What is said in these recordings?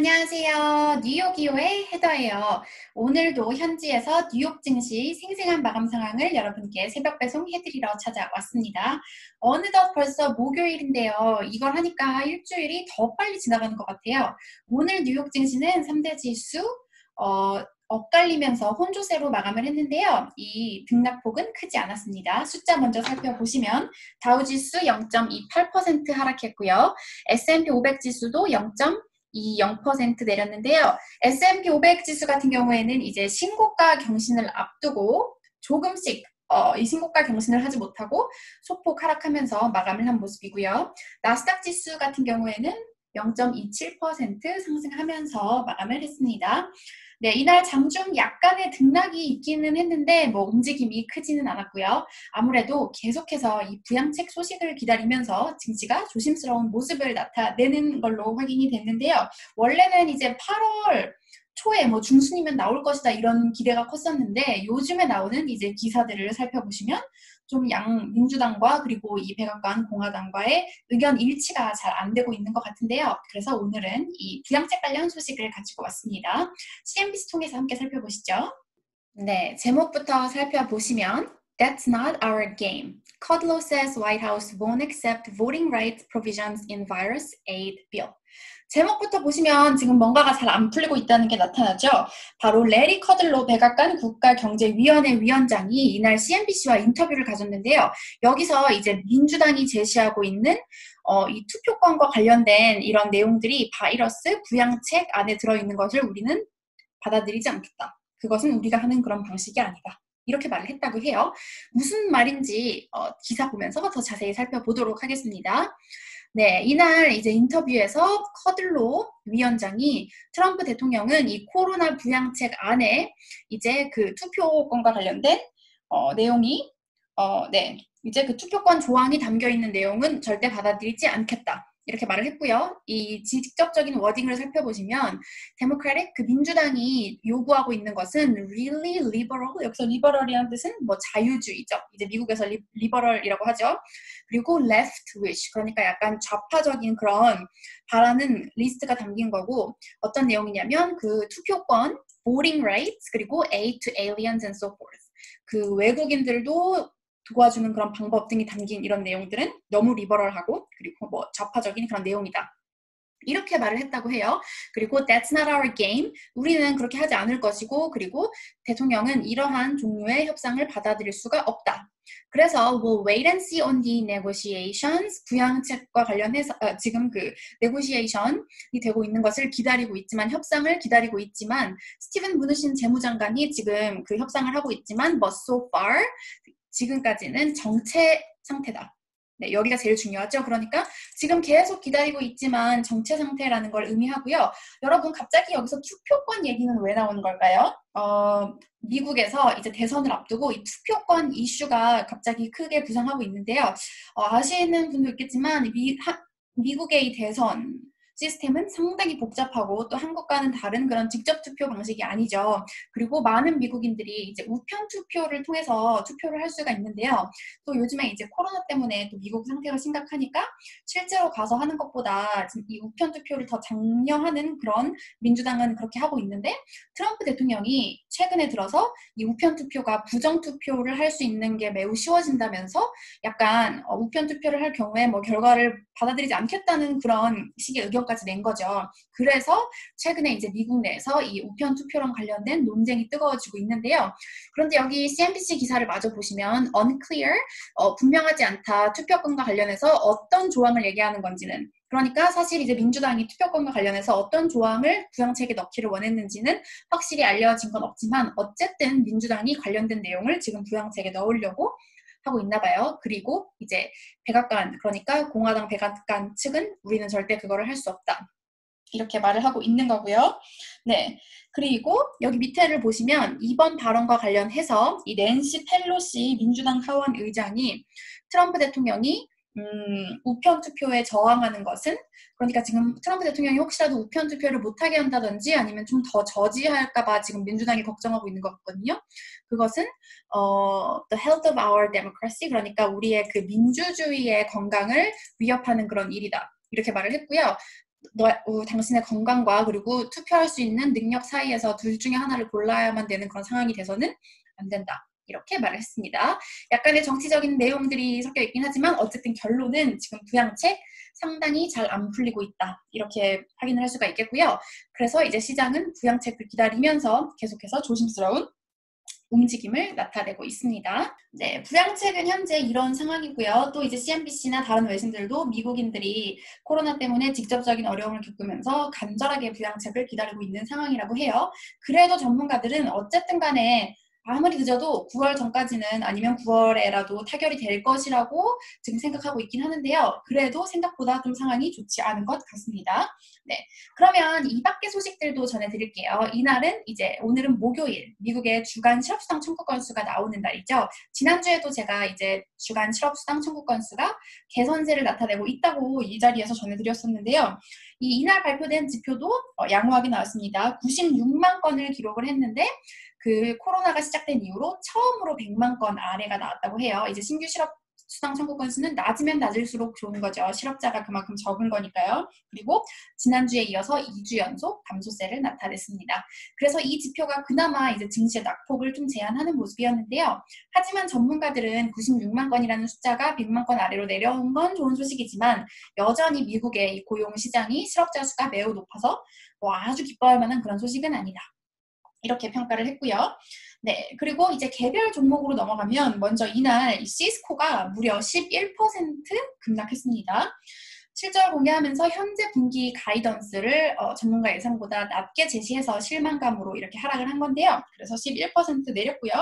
안녕하세요. 뉴욕이오의 헤더예요. 오늘도 현지에서 뉴욕 증시 생생한 마감 상황을 여러분께 새벽 배송해드리러 찾아왔습니다. 어느덧 벌써 목요일인데요. 이걸 하니까 일주일이 더 빨리 지나가는 것 같아요. 오늘 뉴욕 증시는 3대 지수 엇갈리면서 혼조세로 마감을 했는데요. 이 등락폭은 크지 않았습니다. 숫자 먼저 살펴보시면 다우지수 0.28% 하락했고요. S&P 500 지수도 0.20% 내렸는데요. S&P 500 지수 같은 경우에는 이제 신고가 경신을 앞두고 조금씩 이 신고가 경신을 하지 못하고 소폭 하락하면서 마감을 한 모습이고요. 나스닥 지수 같은 경우에는 0.27% 상승하면서 마감을 했습니다. 네, 이날 장중 약간의 등락이 있기는 했는데 움직임이 크지는 않았고요. 아무래도 계속해서 이 부양책 소식을 기다리면서 증시가 조심스러운 모습을 나타내는 걸로 확인이 됐는데요. 원래는 이제 8월 초에 중순이면 나올 것이다 이런 기대가 컸었는데 요즘에 나오는 이제 기사들을 살펴보시면 좀 민주당과 그리고 이 백악관 공화당과의 의견 일치가 잘 안 되고 있는 것 같은데요. 그래서 오늘은 이 부양책 관련 소식을 가지고 왔습니다. CNBC 통해서 함께 살펴보시죠. 네, 제목부터 살펴보시면 That's not our game. Kudlow says White House won't accept voting rights provisions in virus aid bill. 제목부터 보시면 지금 뭔가가 잘 안 풀리고 있다는 게 나타나죠. 바로 레리 커들로 백악관 국가경제위원회 위원장이 이날 CNBC와 인터뷰를 가졌는데요. 여기서 이제 민주당이 제시하고 있는 이 투표권과 관련된 이런 내용들이 바이러스 부양책 안에 들어있는 것을 우리는 받아들이지 않겠다. 그것은 우리가 하는 그런 방식이 아니다. 이렇게 말을 했다고 해요. 무슨 말인지 기사 보면서 더 자세히 살펴보도록 하겠습니다. 네, 이날 이제 인터뷰에서 커들로 위원장이 트럼프 대통령은 이 코로나 부양책 안에 이제 그 투표권과 관련된 내용이 이제 그 투표권 조항이 담겨 있는 내용은 절대 받아들이지 않겠다. 이렇게 말을 했고요. 이 직접적인 워딩을 살펴보시면 데모크라틱 민주당이 요구하고 있는 것은 really liberal, 여기서 liberal이라는 뜻은 자유주의죠. 이제 미국에서 liberal이라고 하죠. 그리고 left-ish, 그러니까 약간 좌파적인 그런 바라는 리스트가 담긴 거고 어떤 내용이냐면 그 투표권, voting rights, 그리고 aid to aliens and so forth. 그 외국인들도 도와주는 그런 방법 등이 담긴 이런 내용들은 너무 리버럴하고 그리고 좌파적인 그런 내용이다. 이렇게 말을 했다고 해요. 그리고 That's not our game. 우리는 그렇게 하지 않을 것이고 그리고 대통령은 이러한 종류의 협상을 받아들일 수가 없다. 그래서 we'll wait and see on the negotiations. 부양책과 관련해서 지금 그 negotiation이 되고 있는 것을 기다리고 있지만 협상을 기다리고 있지만 스티븐 무누신 재무장관이 지금 그 협상을 하고 있지만 but so far 지금까지는 정체 상태다. 네, 여기가 제일 중요하죠. 그러니까 지금 계속 기다리고 있지만 정체 상태라는 걸 의미하고요. 여러분 갑자기 여기서 투표권 얘기는 왜 나오는 걸까요? 미국에서 이제 대선을 앞두고 이 투표권 이슈가 갑자기 크게 부상하고 있는데요. 아시는 분도 있겠지만 미국의 이 대선 시스템은 상당히 복잡하고 또 한국과는 다른 그런 직접 투표 방식이 아니죠. 그리고 많은 미국인들이 이제 우편 투표를 통해서 투표를 할 수가 있는데요. 또 요즘에 이제 코로나 때문에 또 미국 상태가 심각하니까 실제로 가서 하는 것보다 이 우편 투표를 더 장려하는 그런 민주당은 그렇게 하고 있는데 트럼프 대통령이 최근에 들어서 이 우편 투표가 부정 투표를 할 수 있는 게 매우 쉬워진다면서 약간 우편 투표를 할 경우에 결과를 받아들이지 않겠다는 그런 식의 의견까지 낸 거죠. 그래서 최근에 이제 미국 내에서 이 우편 투표랑 관련된 논쟁이 뜨거워지고 있는데요. 그런데 여기 CNBC 기사를 마저 보시면 unclear, 분명하지 않다. 투표권과 관련해서 어떤 조항을 얘기하는 건지는 그러니까 사실 이제 민주당이 투표권과 관련해서 어떤 조항을 부양책에 넣기를 원했는지는 확실히 알려진 건 없지만 어쨌든 민주당이 관련된 내용을 지금 부양책에 넣으려고 하고 있나 봐요. 그리고 이제 백악관, 그러니까 공화당 백악관 측은 우리는 절대 그거를 할 수 없다. 이렇게 말을 하고 있는 거고요. 네. 그리고 여기 밑에를 보시면 이번 발언과 관련해서 이 낸시 펠로시 민주당 하원 의장이 트럼프 대통령이 우편 투표에 저항하는 것은 그러니까 지금 트럼프 대통령이 혹시라도 우편 투표를 못하게 한다든지 아니면 좀 더 저지할까봐 지금 민주당이 걱정하고 있는 것 같거든요. 그것은 the health of our democracy, 그러니까 우리의 그 민주주의의 건강을 위협하는 그런 일이다. 이렇게 말을 했고요. 당신의 건강과 그리고 투표할 수 있는 능력 사이에서 둘 중에 하나를 골라야만 되는 그런 상황이 돼서는 안 된다. 이렇게 말을 했습니다. 약간의 정치적인 내용들이 섞여 있긴 하지만 어쨌든 결론은 지금 부양책 상당히 잘 안 풀리고 있다. 이렇게 확인을 할 수가 있겠고요. 그래서 이제 시장은 부양책을 기다리면서 계속해서 조심스러운 움직임을 나타내고 있습니다. 네, 부양책은 현재 이런 상황이고요. 또 이제 CNBC나 다른 외신들도 미국인들이 코로나 때문에 직접적인 어려움을 겪으면서 간절하게 부양책을 기다리고 있는 상황이라고 해요. 그래도 전문가들은 어쨌든 간에 아무리 늦어도 9월 전까지는 아니면 9월에라도 타결이 될 것이라고 지금 생각하고 있긴 하는데요. 그래도 생각보다 좀 상황이 좋지 않은 것 같습니다. 네, 그러면 이 밖의 소식들도 전해드릴게요. 이날은 이제 오늘은 목요일, 미국의 주간 실업수당 청구 건수가 나오는 날이죠. 지난주에도 제가 이제 주간 실업수당 청구 건수가 개선세를 나타내고 있다고 이 자리에서 전해드렸었는데요. 이날 발표된 지표도 양호하게 나왔습니다. 96만 건을 기록을 했는데 그 코로나가 시작된 이후로 처음으로 100만 건 아래가 나왔다고 해요. 이제 신규 실업수당 청구 건수는 낮으면 낮을수록 좋은 거죠. 실업자가 그만큼 적은 거니까요. 그리고 지난주에 이어서 2주 연속 감소세를 나타냈습니다. 그래서 이 지표가 그나마 이제 증시의 낙폭을 좀 제한하는 모습이었는데요. 하지만 전문가들은 96만 건이라는 숫자가 100만 건 아래로 내려온 건 좋은 소식이지만 여전히 미국의 이 고용 시장이 실업자 수가 매우 높아서 아주 기뻐할 만한 그런 소식은 아니다. 이렇게 평가를 했고요. 네, 그리고 이제 개별 종목으로 넘어가면 먼저 이날 시스코가 무려 11% 급락했습니다. 실적을 공개하면서 현재 분기 가이던스를 전문가 예상보다 낮게 제시해서 실망감으로 이렇게 하락을 한 건데요. 그래서 11% 내렸고요.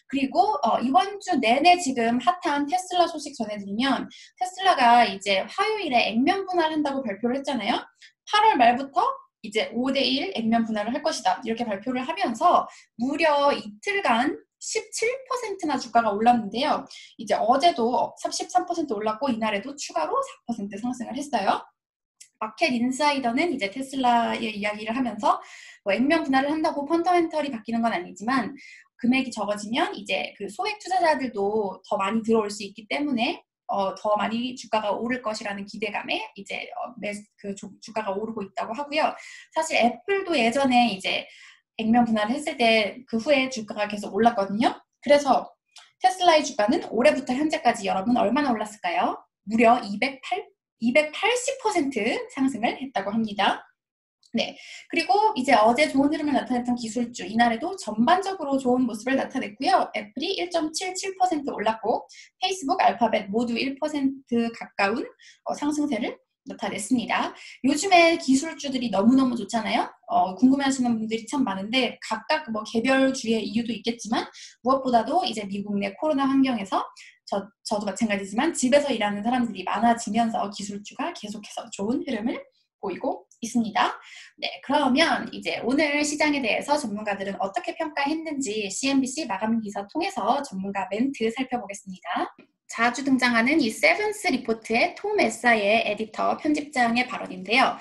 그리고 이번 주 내내 지금 핫한 테슬라 소식 전해드리면 테슬라가 이제 화요일에 액면 분할한다고 발표를 했잖아요. 8월 말부터 이제 5대1 액면 분할을 할 것이다. 이렇게 발표를 하면서 무려 이틀간 17%나 주가가 올랐는데요. 이제 어제도 33% 올랐고 이날에도 추가로 4% 상승을 했어요. 마켓 인사이더는 이제 테슬라의 이야기를 하면서 액면 분할을 한다고 펀더멘털이 바뀌는 건 아니지만 금액이 적어지면 이제 그 소액 투자자들도 더 많이 들어올 수 있기 때문에 더 많이 주가가 오를 것이라는 기대감에 이제 주가가 오르고 있다고 하고요. 사실 애플도 예전에 이제 액면 분할을 했을 때 그 후에 주가가 계속 올랐거든요. 그래서 테슬라의 주가는 올해부터 현재까지 여러분 얼마나 올랐을까요? 무려 280% 상승을 했다고 합니다. 네, 그리고 이제 어제 좋은 흐름을 나타냈던 기술주 이날에도 전반적으로 좋은 모습을 나타냈고요. 애플이 1.77% 올랐고 페이스북, 알파벳 모두 1% 가까운 상승세를 나타냈습니다. 요즘에 기술주들이 너무너무 좋잖아요. 궁금해하시는 분들이 참 많은데 각각 뭐 개별 주의 이유도 있겠지만 무엇보다도 이제 미국 내 코로나 환경에서 저도 마찬가지지만 집에서 일하는 사람들이 많아지면서 기술주가 계속해서 좋은 흐름을 보이고 있습니다. 네, 그러면 이제 오늘 시장에 대해서 전문가들은 어떻게 평가했는지 CNBC 마감 기사 통해서 전문가 멘트 살펴보겠습니다. 자주 등장하는 이 세븐스 리포트의 톰 에사의 에디터 편집장의 발언인데요.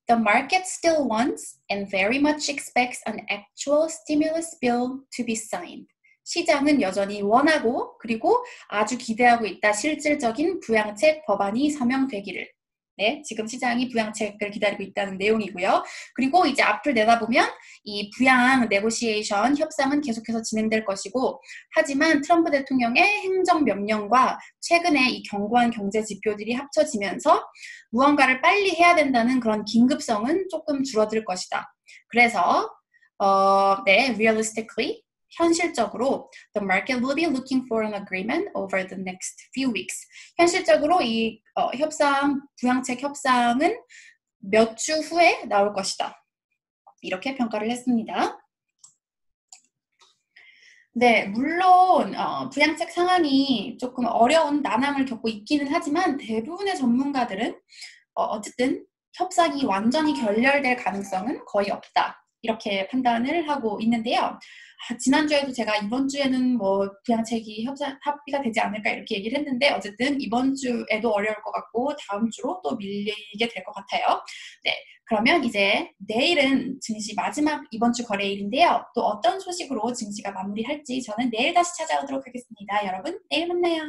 The market still wants and very much expects an actual stimulus bill to be signed. 시장은 여전히 원하고 그리고 아주 기대하고 있다. 실질적인 부양책 법안이 서명되기를. 네, 지금 시장이 부양책을 기다리고 있다는 내용이고요. 그리고 이제 앞을 내다보면 이 부양 네고시에이션 협상은 계속해서 진행될 것이고 하지만 트럼프 대통령의 행정명령과 최근에 이 견고한 경제 지표들이 합쳐지면서 무언가를 빨리 해야 된다는 그런 긴급성은 조금 줄어들 것이다. 그래서 네, realistically 현실적으로 the market will be looking for an agreement over the next few weeks. 현실적으로 이 부양책 협상은 몇 주 후에 나올 것이다. 이렇게 평가를 했습니다. 네, 물론 부양책 상황이 조금 어려운 난항을 겪고 있기는 하지만 대부분의 전문가들은 어쨌든 협상이 완전히 결렬될 가능성은 거의 없다. 이렇게 판단을 하고 있는데요. 지난주에도 제가 이번 주에는 뭐 부양책이 합의가 되지 않을까 이렇게 얘기를 했는데 어쨌든 이번 주에도 어려울 것 같고 다음 주로 또 밀리게 될 것 같아요. 네, 그러면 이제 내일은 증시 마지막 이번 주 거래일인데요. 또 어떤 소식으로 증시가 마무리할지 저는 내일 다시 찾아오도록 하겠습니다. 여러분 내일 만나요.